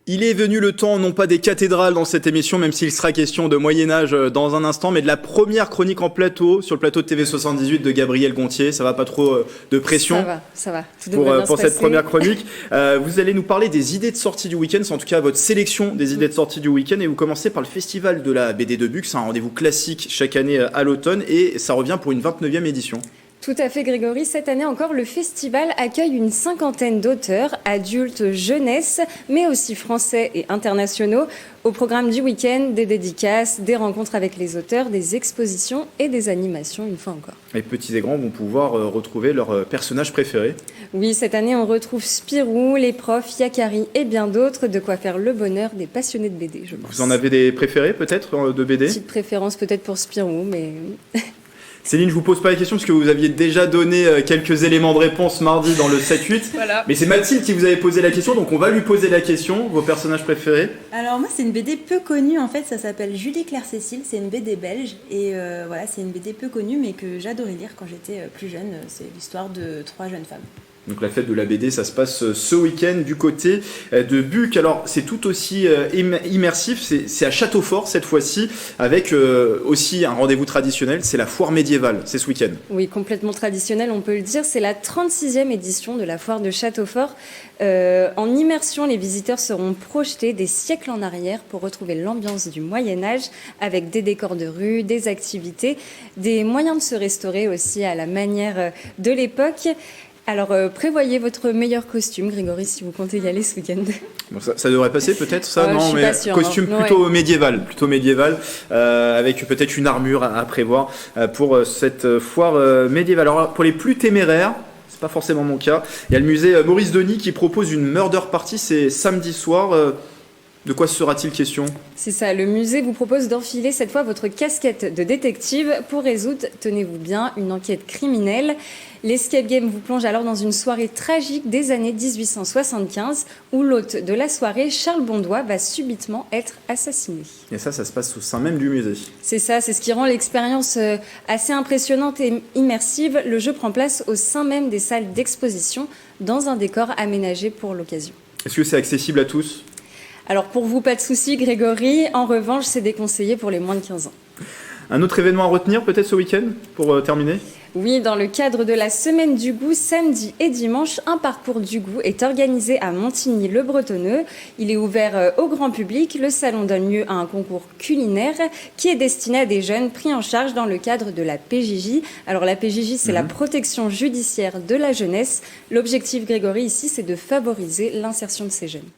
Il est venu le temps, non pas des cathédrales dans cette émission, même s'il sera question de Moyen-Âge dans un instant, mais de la première chronique en plateau, sur le plateau de TV78 de Gabriel Gontier. Ça va, pas trop de pression? Ça va. Tout pour cette première chronique. Vous allez nous parler des idées de sortie du week-end, c'est en tout cas votre sélection des idées de sortie du week-end, et vous commencez par le festival de la BD de Buc. C'est un rendez-vous classique chaque année à l'automne, et ça revient pour une 29e édition. Tout à fait, Grégory. Cette année encore, le festival accueille une cinquantaine d'auteurs, adultes, jeunesse, mais aussi français et internationaux. Au programme du week-end, des dédicaces, des rencontres avec les auteurs, des expositions et des animations, une fois encore. Les petits et grands vont pouvoir retrouver leurs personnages préférés. Oui, cette année, on retrouve Spirou, les profs, Yakari et bien d'autres. De quoi faire le bonheur des passionnés de BD, je pense. Vous en avez des préférés, peut-être, de BD? Petite préférence peut-être pour Spirou, mais... Céline, je vous pose pas la question parce que vous aviez déjà donné quelques éléments de réponse mardi dans le 7-8. Voilà. Mais c'est Mathilde qui vous avait posé la question, donc on va lui poser la question. Vos personnages préférés? Alors moi, c'est une BD peu connue, en fait, ça s'appelle Julie Claire Cécile, c'est une BD belge, et voilà, c'est une BD peu connue, mais que j'adorais lire quand j'étais plus jeune. C'est l'histoire de 3 jeunes femmes. Donc la fête de la BD, ça se passe ce week-end du côté de Buc. Alors c'est tout aussi immersif, c'est à Châteaufort cette fois-ci, avec aussi un rendez-vous traditionnel, c'est la foire médiévale, c'est ce week-end. Oui, complètement traditionnel, on peut le dire. C'est la 36e édition de la foire de Châteaufort. En immersion, les visiteurs seront projetés des siècles en arrière pour retrouver l'ambiance du Moyen-Âge, avec des décors de rue, des activités, des moyens de se restaurer aussi à la manière de l'époque. Alors, prévoyez votre meilleur costume, Grégory, si vous comptez y aller ce week-end. Bon, ça devrait passer peut-être, ça? Non, je suis mais pas sûre, costume non. plutôt médiéval, avec peut-être une armure à prévoir pour cette foire médiévale. Alors pour les plus téméraires, c'est pas forcément mon cas, il y a le musée Maurice Denis qui propose une murder party, c'est samedi soir. De quoi sera-t-il question? C'est ça, le musée vous propose d'enfiler cette fois votre casquette de détective pour résoudre, tenez-vous bien, une enquête criminelle. L'escape game vous plonge alors dans une soirée tragique des années 1875 où l'hôte de la soirée, Charles Bondois, va subitement être assassiné. Et ça se passe au sein même du musée. C'est ça, c'est ce qui rend l'expérience assez impressionnante et immersive. Le jeu prend place au sein même des salles d'exposition dans un décor aménagé pour l'occasion. Est-ce que c'est accessible à tous? Alors pour vous, pas de souci, Grégory. En revanche, c'est déconseillé pour les moins de 15 ans. Un autre événement à retenir peut-être ce week-end pour terminer? Oui, dans le cadre de la Semaine du Goût, samedi et dimanche, un parcours du goût est organisé à Montigny-le-Bretonneux. Il est ouvert au grand public. Le salon donne lieu à un concours culinaire qui est destiné à des jeunes pris en charge dans le cadre de la PJJ. Alors la PJJ, c'est la protection judiciaire de la jeunesse. L'objectif, Grégory, ici, c'est de favoriser l'insertion de ces jeunes.